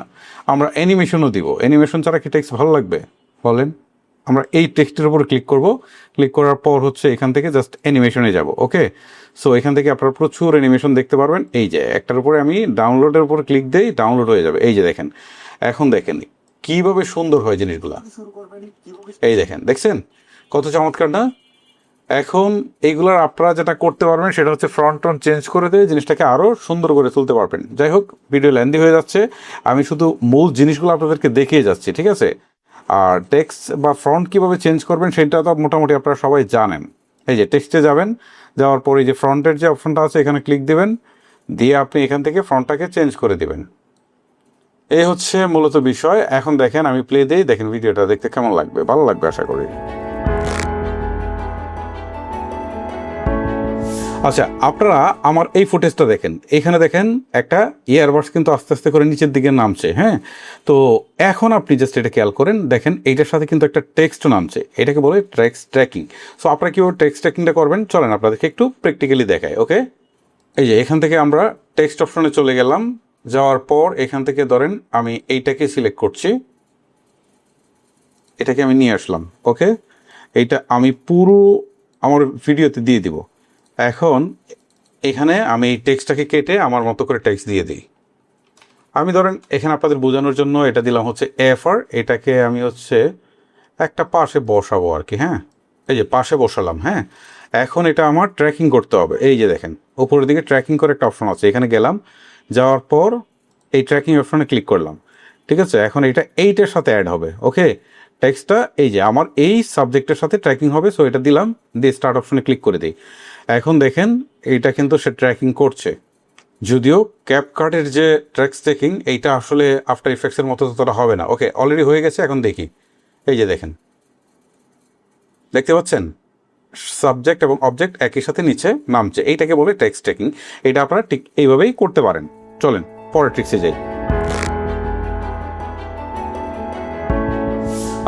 আমরা অ্যানিমেশনও দিব, অ্যানিমেশন ছাড়া কি টেক্সট ভালো লাগবে বলেন? আমরা এই টেক্সটের উপর ক্লিক করব, ক্লিক করার পর হচ্ছে এখান থেকে জাস্ট অ্যানিমেশনে যাব। ওকে, সো এখান থেকে আপনারা প্রচুর অ্যানিমেশন দেখতে পারবেন। এই যে একটার উপরে আমি ডাউনলোডের উপর ক্লিক দিই, ডাউনলোড হয়ে যাবে। এই যে দেখেন, এখন দেখেন কিভাবে সুন্দর হয় জিনিসগুলা। এই দেখেন, দেখছেন কত চমৎকার না? এখন এইগুলোর আপনারা যেটা করতে পারবেন সেটা হচ্ছে ফ্রন্ট টোন চেঞ্জ করে দিয়ে জিনিসটাকে আরও সুন্দর করে তুলতে পারবেন। যাই হোক, ভিডিও লেন্দি হয়ে যাচ্ছে, আমি শুধু মূল জিনিসগুলো আপনাদেরকে দেখিয়ে যাচ্ছি, ঠিক আছে? আর টেক্সট বা ফ্রন্ট কীভাবে চেঞ্জ করবেন সেটা তো মোটামুটি আপনারা সবাই জানেন। এই যে টেক্সটে যাবেন, যাওয়ার পরে যে ফ্রন্টের যে অপশনটা আছে এখানে ক্লিক দেবেন, দিয়ে আপনি এখান থেকে ফ্রন্টটাকে চেঞ্জ করে দেবেন। এই হচ্ছে মূলত বিষয়। এখন দেখেন আমি প্লে দিই, দেখেন ভিডিওটা দেখতে কেমন লাগবে, ভালো লাগবে আশা করি। আচ্ছা, আপনারা আমার এই ফুটেজটা দেখেন, এখানে দেখেন একটা ইয়ারবাডস কিন্তু আস্তে আস্তে করে নিচের দিকে নামছে, হ্যাঁ? তো এখন আপনি জাস্ট এটা খেয়াল করেন, দেখেন এইটার সাথে কিন্তু একটা টেক্সট নামছে, এটাকে বলে টেক্সট ট্র্যাকিং। সো আপনারা কীভাবে টেক্সট ট্র্যাকিংটা করবেন চলেন আপনাদেরকে একটু প্র্যাকটিক্যালি দেখায়। ওকে, এই যে এখান থেকে আমরা টেক্সট অপশনে চলে গেলাম, যাওয়ার পর এখান থেকে ধরেন আমি এইটাকে সিলেক্ট করছি, এটাকে আমি নিয়ে আসলাম। ওকে, এইটা আমি পুরো আমার ভিডিওতে দিয়ে দিব। এখন এখানে আমি এই টেক্সটটাকে কেটে আমার মতো করে টেক্সট দিয়ে দিই। আমি ধরেন এখানে আপনাদের বোঝানোর জন্য এটা দিলাম হচ্ছে এফআর, এটাকে আমি হচ্ছে একটা পাশে বসাবো আর কি, হ্যাঁ? এই যে পাশে বসালাম, হ্যাঁ? এখন এটা আমার ট্র্যাকিং করতে হবে। এই যে দেখেন উপরের দিকে ট্র্যাকিং করে একটা অপশন আছে, এখানে গেলাম, যাওয়ার পর এই ট্র্যাকিং অপশনে ক্লিক করলাম, ঠিক আছে? এখন এটা এইটার সাথে অ্যাড হবে। ওকে, টেক্সটটা এই যে আমার এই সাবজেক্টের সাথে ট্র্যাকিং হবে, সো এটা দিলাম, দিয়ে স্টার্ট অপশনে ক্লিক করে দিই। এখন দেখেন এইটা কিন্তু সে ট্র্যাকিং করছে, যদিও ক্যাপকাটের যে ট্র্যাক্স ট্র্যাকিং এইটা আসলে আফটার ইফেক্টসের মতো ততটা হবে না। ওকে, অলরেডি হয়ে গেছে। এখন দেখি, এই যে দেখেন, দেখতে পাচ্ছেন সাবজেক্ট এবং অবজেক্ট একই সাথে নিচে নামছে, এইটাকে বলে টেক্সট ট্র্যাকিং। এটা আপনারা ঠিক এইভাবেই করতে পারেন। চলেন পরের ট্রিক্সে যাই।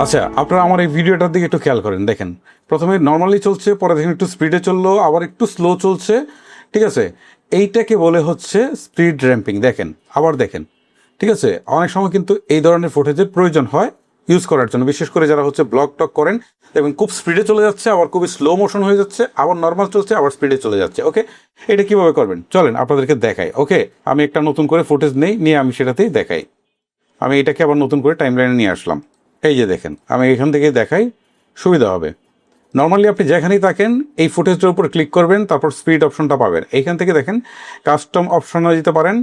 আচ্ছা, আপনারা আমার এই ভিডিওটার দিকে একটু খেয়াল করেন, দেখেন প্রথমে নর্মালি চলছে, পরে দেখেন একটু স্পিডে চললো, আবার একটু স্লো চলছে, ঠিক আছে? এইটাকে বলে হচ্ছে স্পিড র্যাম্পিং। দেখেন, আবার দেখেন, ঠিক আছে? অনেক সময় কিন্তু এই ধরনের ফুটেজের প্রয়োজন হয়, ইউজ করার জন্য, বিশেষ করে যারা হচ্ছে ব্লগ টক করেন এবং খুব স্পিডে চলে যাচ্ছে, আবার খুবই স্লো মোশন হয়ে যাচ্ছে, আবার নর্মাল চলছে, আবার স্পিডে চলে যাচ্ছে। ওকে, এটা কিভাবে করবেন চলেন আপনাদেরকে দেখাই। ওকে, আমি একটা নতুন করে ফুটেজ নিয়ে আমি সেটাতেই দেখাই। আমি এটাকে আবার নতুন করে টাইমলাইনে নিয়ে আসলাম। এই যে দেখেন, আমি এখান থেকে দেখাই, সুবিধা হবে। নর্মালি আপনি যেখানেই থাকেন এই ফুটেজটার উপর ক্লিক করবেন, তারপর স্পিড অপশনটা পাবেন। এইখান থেকে দেখেন কাস্টম অপশনে দিতে পারেন,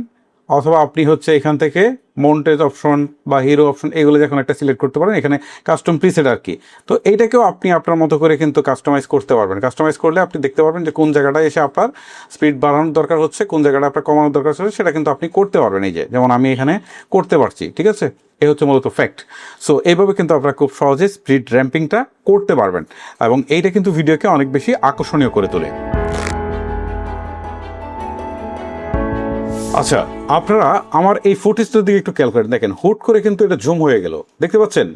অথবা আপনি হচ্ছে এখান থেকে মন্টেজ অপশন বা হিরো অপশন এগুলো যখন একটা সিলেক্ট করতে পারেন, এখানে কাস্টম প্রিসেট আর কি। তো এইটাকেও আপনি আপনার মতো করে কিন্তু কাস্টমাইজ করতে পারবেন। কাস্টমাইজ করলে আপনি দেখতে পারবেন যে কোন জায়গাটায় এসে আপনার স্পিড বাড়ানোর দরকার হচ্ছে, কোন জায়গাটা আপনার কমানোর দরকার হচ্ছে, সেটা কিন্তু আপনি করতে পারবেন। এই যে যেমন আমি এখানে করতে পারছি, ঠিক আছে, এই হচ্ছে মূলত ফ্যাক্ট। সো এইভাবে কিন্তু আপনারা খুব সহজে স্পিড র্যাম্পিংটা করতে পারবেন, এবং এইটা কিন্তু ভিডিওকে অনেক বেশি আকর্ষণীয় করে তোলে। আচ্ছা, আপনারা আমার এই ফুটেজটার দিকে একটু খেয়াল করেন, দেখেন হুট করে কিন্তু এটা জুম হয়ে গেল, দেখতে পাচ্ছেন?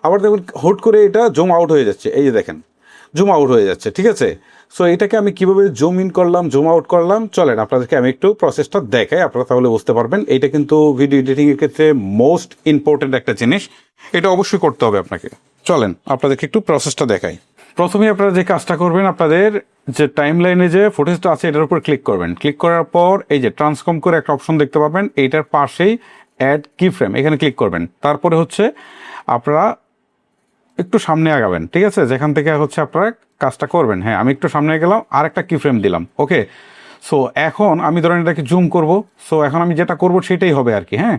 আবার দেখুন হুট করে এটা জুম আউট হয়ে যাচ্ছে, এই যে দেখেন জুম আউট হয়ে যাচ্ছে, ঠিক আছে। সো এটাকে আমি কিভাবে জুম ইন করলাম, জুম আউট করলাম, চলেন আপনাদেরকে আমি একটু প্রসেসটা দেখাই, আপনারা তাহলে বুঝতে পারবেন। এইটা কিন্তু ভিডিও এডিটিংয়ের ক্ষেত্রে মোস্ট ইম্পর্টেন্ট একটা জিনিস, এটা অবশ্যই করতে হবে আপনাকে। চলেন আপনাদেরকে একটু প্রসেসটা দেখাই। প্রথমে আপনারা যে কাজটা করবেন, আপনাদের যে টাইম লাইনে যে ফুটেজটা আছে এটার উপর ক্লিক করবেন। ক্লিক করার পর এই যে ট্রান্সফর্ম করে একটা অপশন দেখতে পাবেন, এইটার পাশেই অ্যাড কি ফ্রেম, এখানে ক্লিক করবেন। তারপরে হচ্ছে আপনারা একটু সামনে আগাবেন, ঠিক আছে, যেখান থেকে হচ্ছে আপনারা কাজটা করবেন। হ্যাঁ, আমি একটু সামনে গেলাম, আর একটা কি ফ্রেম দিলাম। ওকে, সো এখন আমি ধরেন এটাকে জুম করব। সো এখন আমি যেটা করব সেটাই হবে আর কি। হ্যাঁ,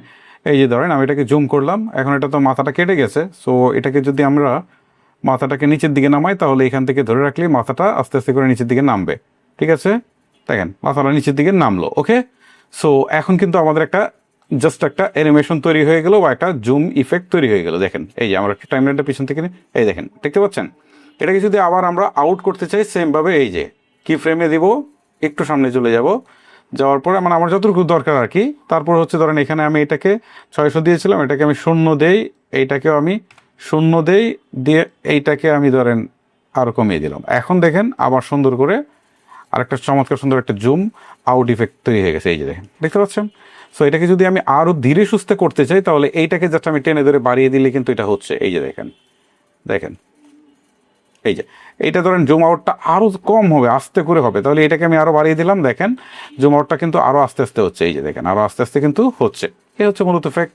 এই যে ধরেন আমি এটাকে জুম করলাম, এখন এটা তো মাথাটা কেটে গেছে। সো এটাকে যদি আমরা মাথাটাকে নিচের দিকে নামাই, তাহলে এখান থেকে ধরে রাখলে মাথাটা আস্তে আস্তে করে নিচের দিকে নামবে, ঠিক আছে, দেখেন মাথাটা নিচের দিকে নামলো। ওকে, সো এখন কিন্তু আমাদের একটা জাস্ট একটা অ্যানিমেশন তৈরি হয়ে গেল, বা একটা জুম ইফেক্ট তৈরি হয়ে গেল। দেখেন এই যে আমার একটা টাইমলাইনটা পিছন থেকে এই দেখেন, দেখতে পাচ্ছেন? এটাকে যদি আবার আমরা আউট করতে চাই সেমভাবে এই যে কি ফ্রেমে দিব, একটু সামনে চলে যাব, যাওয়ার পরে মানে আমার যতটুকু দরকার আর কি। তারপর হচ্ছে ধরেন এখানে আমি এটাকে 600 দিয়েছিলাম, এটাকে আমি 0 দেই, এইটাকেও আমি 0 দেই, দিয়ে এইটাকে আমি ধরেন আরও কমিয়ে দিলাম। এখন দেখেন আবার সুন্দর করে আরেকটা চমৎকার সুন্দর একটা জুম আউট ইফেক্ট তৈরি হয়ে গেছে, এই যে দেখেন, দেখতে পাচ্ছেন? সো এটাকে যদি আমি আরও ধীরে সুস্থে করতে চাই, তাহলে এইটাকে জাস্ট আমি টেনে ধরে বাড়িয়ে দিলে কিন্তু এটা হচ্ছে, এই যে দেখেন, দেখেন এই যে এইটা ধরেন জুম আউটটা আরও কম হবে, আস্তে করে হবে, তাহলে এটাকে আমি আরও বাড়িয়ে দিলাম, দেখেন জুম আউটটা কিন্তু আরও আস্তে আস্তে হচ্ছে, এই যে দেখেন আরও আস্তে আস্তে কিন্তু হচ্ছে। এই হচ্ছে মূলত ফ্যাক্ট।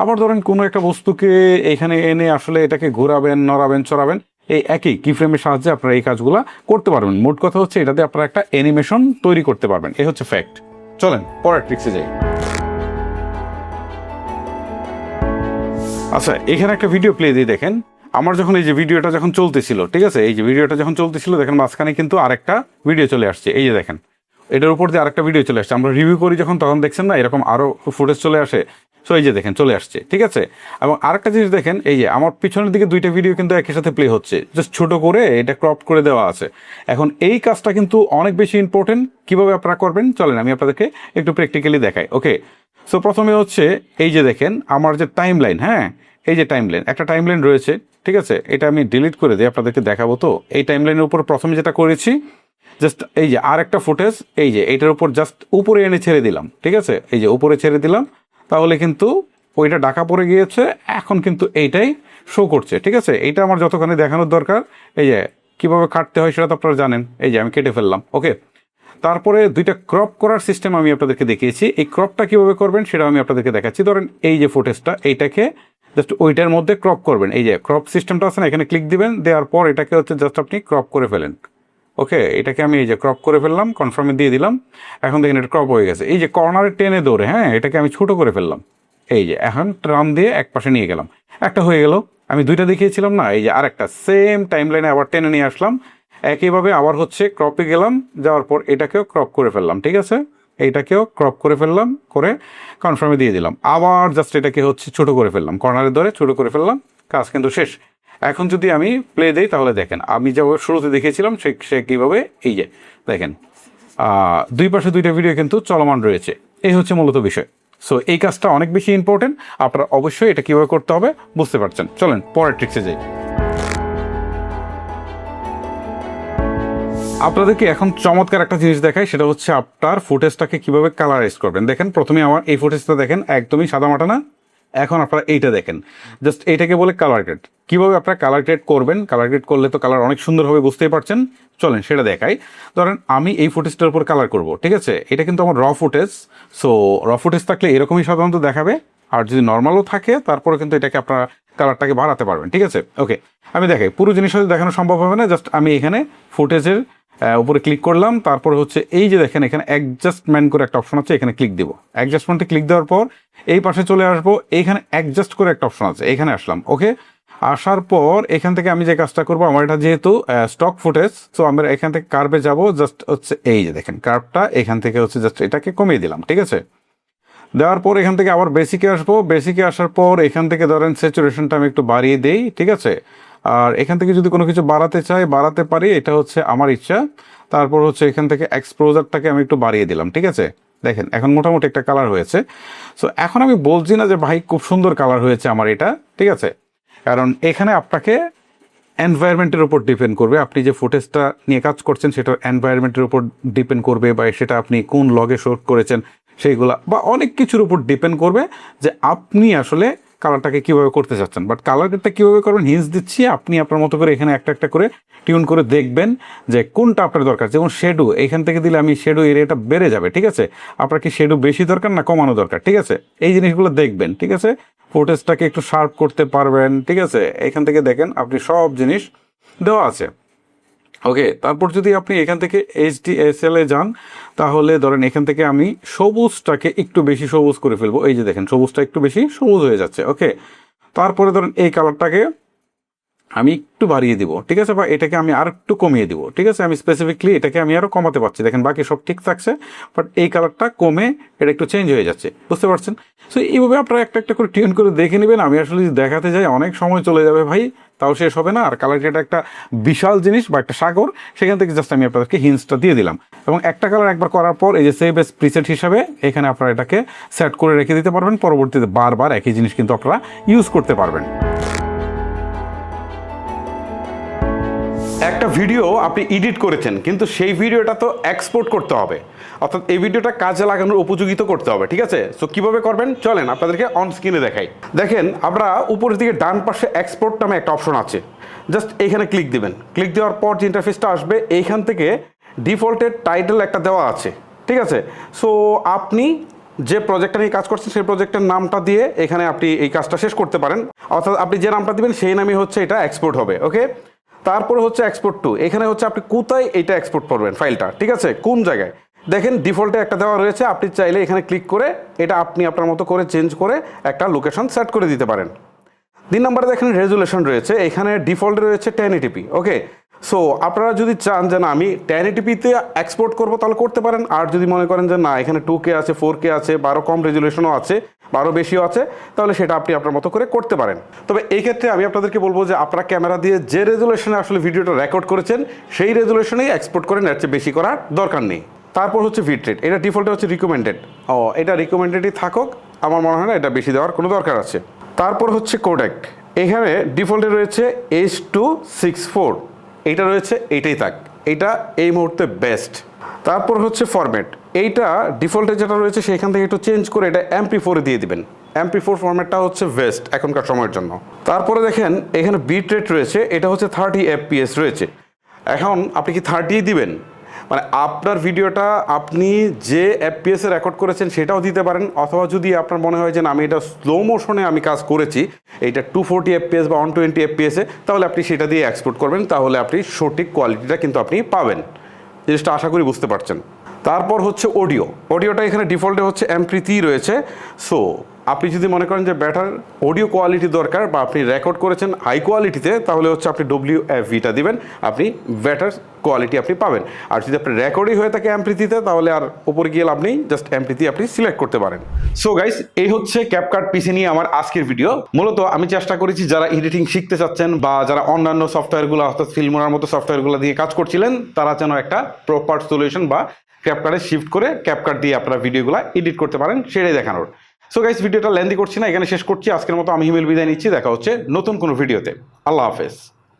আবার ধরেন কোনো একটা বস্তুকে এখানে এনে আসলে এটাকে ঘোরাবেন, নড়াবেন, চড়াবেন, এই একই কি ফ্রেমের সাহায্যে আপনারা এই কাজগুলো করতে পারবেন। মোট কথা হচ্ছে এটাতে আপনারা একটা অ্যানিমেশন তৈরি করতে পারবেন, এই হচ্ছে ফ্যাক্ট। চলেন পরের ট্রিক্সে যাই। আচ্ছা, এখানে একটা ভিডিও প্লে দিয়ে দেখেন, আমার যখন এই যে ভিডিওটা যখন চলতেছিল, ঠিক আছে, এই যে ভিডিওটা যখন চলতেছিল, দেখেন মাঝখানে কিন্তু আরেকটা ভিডিও চলে আসছে, এই যে দেখেন এটার উপর দিয়ে আরেকটা ভিডিও চলে আসছে। আমরা রিভিউ করি যখন, তখন দেখছেন না এরকম আরও ফুটেজ চলে আসে। সো এই যে দেখেন চলে আসছে, ঠিক আছে। এবং আরেকটা জিনিস দেখেন, এই যে আমার পিছনের দিকে দুইটা ভিডিও কিন্তু একই সাথে প্লে হচ্ছে, জাস্ট ছোট করে এটা ক্রপ করে দেওয়া আছে। এখন এই কাজটা কিন্তু অনেক বেশি ইম্পর্টেন্ট। কীভাবে আপনারা করবেন চলেন আমি আপনাদেরকে একটু প্র্যাকটিক্যালি দেখাই। ওকে, সো প্রথমে হচ্ছে এই যে দেখেন আমার যে টাইম লাইন, হ্যাঁ এই যে টাইম লাইন, একটা টাইম লাইন রয়েছে, ঠিক আছে, এটা আমি ডিলিট করে দিই আপনাদেরকে দেখাবো। তো এই টাইম লাইনের উপর প্রথমে যেটা করেছি, জাস্ট এই যে আর একটা ফুটেজ, এই যে এইটার উপর জাস্ট উপরে এনে ছেড়ে দিলাম, ঠিক আছে, এই যে উপরে ছেড়ে দিলাম, তাহলে কিন্তু ওইটা ঢাকা পড়ে গিয়েছে, এখন কিন্তু এইটাই শো করছে, ঠিক আছে। এইটা আমার যতখানি দেখানোর দরকার, এই যে কীভাবে কাটতে হয় সেটা তো আপনারা জানেন, এই যে আমি কেটে ফেললাম। ওকে, তারপরে দুইটা ক্রপ করার সিস্টেম আমি আপনাদেরকে দেখিয়েছি, এই ক্রপটা কীভাবে করবেন সেটা আমি আপনাদেরকে দেখাচ্ছি। ধরেন এই যে ফুটেজটা, এইটাকে জাস্ট ওইটার মধ্যে ক্রপ করবেন, এই যে ক্রপ সিস্টেমটা আছে না, এখানে ক্লিক দিবেন, দেওয়ার পর এটাকে হচ্ছে জাস্ট আপনি ক্রপ করে ফেলেন। ওকে, এটাকে আমি এই যে ক্রপ করে ফেললাম, কনফার্মে দিয়ে দিলাম, এখন দেখেন এটা ক্রপ হয়ে গেছে। এই যে কর্নারে টেনে ধরে, হ্যাঁ এটাকে আমি ছোটো করে ফেললাম, এই যে এখন ট্রাম দিয়ে এক পাশে নিয়ে গেলাম, একটা হয়ে গেল। আমি দুইটা দেখিয়েছিলাম না, এই যে আরেকটা সেম টাইম লাইনে আবার টেনে নিয়ে আসলাম, একইভাবে আবার হচ্ছে ক্রপে গেলাম, যাওয়ার পর এটাকেও ক্রপ করে ফেললাম, ঠিক আছে, এইটাকেও ক্রপ করে ফেললাম, করে কনফার্মে দিয়ে দিলাম, আবার জাস্ট এটাকে হচ্ছে ছোটো করে ফেললাম, কর্নারে ধরে ছোটো করে ফেললাম, কাজ কিন্তু শেষ। এখন যদি আমি প্লে দিই, তাহলে দেখেন আমি যা শুরুতে দেখিয়েছিলাম সে কীভাবে, এই যে দেখেন দুই পাশে দুইটা ভিডিও কিন্তু চলমান রয়েছে, এই হচ্ছে মূলত বিষয়। সো এই কাজটা অনেক বেশি ইম্পর্টেন্ট, আপনারা অবশ্যই এটা কীভাবে করতে হবে বুঝতে পারছেন। চলেন পরের ট্রিক্সে যাই। আপনাদেরকে এখন চমৎকার একটা জিনিস দেখাই, সেটা হচ্ছে আপনার ফুটেজটাকে কীভাবে কালারাইজ করবেন। দেখেন প্রথমে আমার এই ফুটেজটা দেখেন, একদমই সাদামাটা না, এখন আপনারা এইটা দেখেন, জাস্ট এইটাকে বলে কালার গ্রেড। কীভাবে আপনারা কালার গ্রেড করবেন, কালার গ্রেড করলে তো কালার অনেক সুন্দর হবে, বুঝতেই পারছেন। চলেন সেটা দেখাই। ধরেন আমি এই ফুটেজটার উপর কালার করব, ঠিক আছে? এটা কিন্তু আমার র ফুটেজ। সো র ফুটেজ থাকলে এরকমই সাধারণত দেখাবে, আর যদি নর্মালও থাকে তারপরে কিন্তু এটাকে আপনারা কালারটাকে বাড়াতে পারবেন, ঠিক আছে? ওকে, আমি দেখাই। পুরো জিনিসটা দেখানো সম্ভব হবে না, জাস্ট আমি এখানে ফুটেজের উপরে ক্লিক করলাম, তারপরে হচ্ছে এই যে দেখেন এখানে অ্যাডজাস্টমেন্ট করে একটা অপশন আছে, এখানে ক্লিক দিব। অ্যাডজাস্টমেন্টে ক্লিক দেওয়ার পর এই পাশে চলে আসবো, এইখানে অ্যাডজাস্ট করে একটা অপশন আছে, এখানে আসলাম। ওকে, আসার পর এখান থেকে আমি যে কাজটা করবো, আমার এটা যেহেতু স্টক ফুটেজ, সো আমরা এখান থেকে কার্ভে যাব। জাস্ট হচ্ছে এই যে দেখেন কার্ভটা, এখান থেকে হচ্ছে জাস্ট এটাকে কমিয়ে দিলাম, ঠিক আছে? দেওয়ার পর এখান থেকে আবার বেসিকে আসবো। বেসিকে আসার পর এখান থেকে ধরেন স্যাচুরেশনটা আমি একটু বাড়িয়ে দেই, ঠিক আছে? আর এখান থেকে যদি কোনো কিছু বাড়াতে চাই বাড়াতে পারি, এটা হচ্ছে আমার ইচ্ছা। তারপর হচ্ছে এখান থেকে এক্সপোজারটাকে আমি একটু বাড়িয়ে দিলাম, ঠিক আছে? দেখেন এখন মোটামুটি একটা কালার হয়েছে। সো এখন আমি বলছি না যে ভাই খুব সুন্দর কালার হয়েছে আমার এটা, ঠিক আছে? কারণ এখানে আপনাকে এনভায়রনমেন্টের উপর ডিপেন্ড করবে, আপনি যে ফুটেজটা নিয়ে কাজ করছেন সেটার এনভায়রনমেন্টের উপর ডিপেন্ড করবে, বা সেটা আপনি কোন লগে শুট করেছেন সেইগুলা, বা অনেক কিছুর উপর ডিপেন্ড করবে যে আপনি আসলে কালারটাকে কীভাবে করতে চাচ্ছেন। বাট কালারটা কীভাবে করবেন হিন্টস দিচ্ছি, আপনি আপনার মতো করে এখানে একটা একটা করে টিউন করে দেখবেন যে কোনটা আপনার দরকার। যেমন শেডো, এখান থেকে দিলে আমি শেডো এরিয়াটা বেড়ে যাবে, ঠিক আছে? আপনার কি শেডো বেশি দরকার না কমানো দরকার, ঠিক আছে? এই জিনিসগুলো দেখবেন, ঠিক আছে? ফুটেজটাকে একটু শার্প করতে পারবেন, ঠিক আছে? এখান থেকে দেখেন আপনি সব জিনিস দেওয়া আছে। ওকে, তারপর যদি আপনি এখান থেকে HDSL এ যান, তাহলে ধরেন এখান থেকে আমি সবুজটাকে একটু বেশি সবুজ করে ফেলবো। এই যে দেখেন সবুজটা একটু বেশি সবুজ হয়ে যাচ্ছে। ওকে, তারপরে ধরেন এই কালারটাকে আমি একটু বাড়িয়ে দিব, ঠিক আছে? বা এটাকে আমি আর একটু কমিয়ে দিব, ঠিক আছে? আমি স্পেসিফিকলি এটাকে আমি আরও কমাতে পারছি। দেখেন বাকি সব ঠিক থাকছে, বাট এই কালারটা কমে এটা একটু চেঞ্জ হয়ে যাচ্ছে, বুঝতে পারছেন? সো এইভাবে আপনারা একটা একটা করে টিউন করে দেখে নেবেন। আমি আসলে যদি দেখাতে যাই অনেক সময় চলে যাবে ভাই, তাও শেষ হবে না। আর কালার এটা একটা বিশাল জিনিস বা একটা সাগর, সেখান থেকে জাস্ট আমি আপনাদেরকে হিন্টসটা দিয়ে দিলাম। এবং একটা কালার একবার করার পর এই যে সেভ এস প্রিসেট হিসাবে এখানে আপনারা এটাকে সেট করে রেখে দিতে পারবেন। পরবর্তীতে বারবার একই জিনিস কিন্তু আপনারা ইউজ করতে পারবেন। একটা ভিডিও আপনি এডিট করেছেন, কিন্তু সেই ভিডিওটা তো এক্সপোর্ট করতে হবে, অর্থাৎ এই ভিডিওটা কাজে লাগানোর উপযোগিত করতে হবে, ঠিক আছে? সো কীভাবে করবেন চলেন আপনাদেরকে অন স্ক্রিনে দেখাই। দেখেন আমরা উপরের দিকে ডান পাশে এক্সপোর্ট নামে একটা অপশন আছে, জাস্ট এইখানে ক্লিক দিবেন। ক্লিক দেওয়ার পর যে ইন্টারফেসটা আসবে, এইখান থেকে ডিফল্টের টাইটেল একটা দেওয়া আছে, ঠিক আছে? সো আপনি যে প্রজেক্টটা নিয়ে কাজ করছেন সেই প্রজেক্টের নামটা দিয়ে এখানে আপনি এই কাজটা শেষ করতে পারেন, অর্থাৎ আপনি যে নামটা দিবেন সেই নামই হচ্ছে এটা এক্সপোর্ট হবে। ওকে, তারপরে হচ্ছে এক্সপোর্ট টু, এখানে হচ্ছে আপনি কোথায় এটা এক্সপোর্ট করবেন ফাইলটা, ঠিক আছে? কোন জায়গায় দেখেন ডিফল্টে একটা দেওয়া রয়েছে, আপনি চাইলে এখানে ক্লিক করে এটা আপনি আপনার মতো করে চেঞ্জ করে একটা লোকেশন সেট করে দিতে পারেন। 3 নম্বরে দেখেন রেজুলেশন রয়েছে, এখানে ডিফল্টে রয়েছে 1080p। ওকে, সো আপনারা যদি চান যে না আমি 1080pতে এক্সপোর্ট করবো তাহলে করতে পারেন। আর যদি মনে করেন যে না এখানে 2K আছে, 4K আছে, বা আরও কম রেজুলেশনও আছে, বা আরও বেশিও আছে, তাহলে সেটা আপনি আপনার মতো করে করতে পারেন। তবে এই ক্ষেত্রে আমি আপনাদেরকে বলবো যে আপনারা ক্যামেরা দিয়ে যে রেজুলেশনে আসলে ভিডিওটা রেকর্ড করেছেন সেই রেজুলেশনেই এক্সপোর্ট করেন, এর চেয়ে বেশি করার দরকার নেই। তারপর হচ্ছে বিটরেট, এটা ডিফল্টে হচ্ছে রিকমেন্ডেড। এটা রিকমেন্ডেডই থাকুক, আমার মনে হয় না এটা বেশি দেওয়ার কোনো দরকার আছে। তারপর হচ্ছে কোডেক, এখানে ডিফল্টে রয়েছে H.264, এইটা রয়েছে, এইটাই থাক, এইটা এই মুহূর্তে বেস্ট। তারপর হচ্ছে ফরম্যাট, এইটা ডিফল্টে যেটা রয়েছে সেখান থেকে একটু চেঞ্জ করে এটা MP4 দিয়ে দিবেন। MP4 ফরম্যাটটা হচ্ছে বেস্ট এখনকার সময়ের জন্য। তারপরে দেখেন এখানে বিট রেট রয়েছে, এটা হচ্ছে 30 FPS রয়েছে। এখন আপনি কি 30 দিবেন, মানে আপনার ভিডিওটা আপনি যে FPS এ রেকর্ড করেছেন সেটাও দিতে পারেন, অথবা যদি আপনার মনে হয় যে আমি এটা স্লো মোশনে আমি কাজ করেছি, এইটা 240 FPS বা 120 FPS এ, তাহলে আপনি সেটা দিয়ে এক্সপোর্ট করবেন, তাহলে আপনি সঠিক কোয়ালিটিটা কিন্তু আপনি পাবেন। জিনিসটা আশা করি বুঝতে পারছেন। তারপর হচ্ছে অডিওটা এখানে ডিফল্টে হচ্ছে MP3 রয়েছে। সো আপনি যদি মনে করেন যে বেটার অডিও কোয়ালিটি দরকার, বা আপনি রেকর্ড করেছেন হাই কোয়ালিটিতে, তাহলে হচ্ছে আপনি WFVটা দিবেন, আপনি বেটার কোয়ালিটি আপনি পাবেন। আর যদি আপনি রেকর্ডই হয়ে থাকে MP3তে, তাহলে আর উপরে গিয়ে লাভ নেই, জাস্ট MP3 আপনি সিলেক্ট করতে পারেন। সো গাইস, এই হচ্ছে ক্যাপকাট পিসি নিয়ে আমার আজকের ভিডিও। মূলত আমি চেষ্টা করেছি যারা এডিটিং শিখতে চাচ্ছেন, বা যারা অন্যান্য সফটওয়্যারগুলো অর্থাৎ ফিল্মোরার মতো সফটওয়্যারগুলো দিয়ে কাজ করছিলেন, তারা যেন একটা প্রপার সলিউশন বা ক্যাপকাটে শিফট করে ক্যাপকাট দিয়ে আপনারা ভিডিওগুলো এডিট করতে পারেন সেটাই দেখানোর। সো গাইস, ভিডিওটা লেন্দি করছি না, এখানে শেষ করছি। আজকের মতো আমি হিমেল বিদায় নিচ্ছি, দেখা হচ্ছে নতুন কোনো ভিডিওতে। আল্লাহ হাফেজ।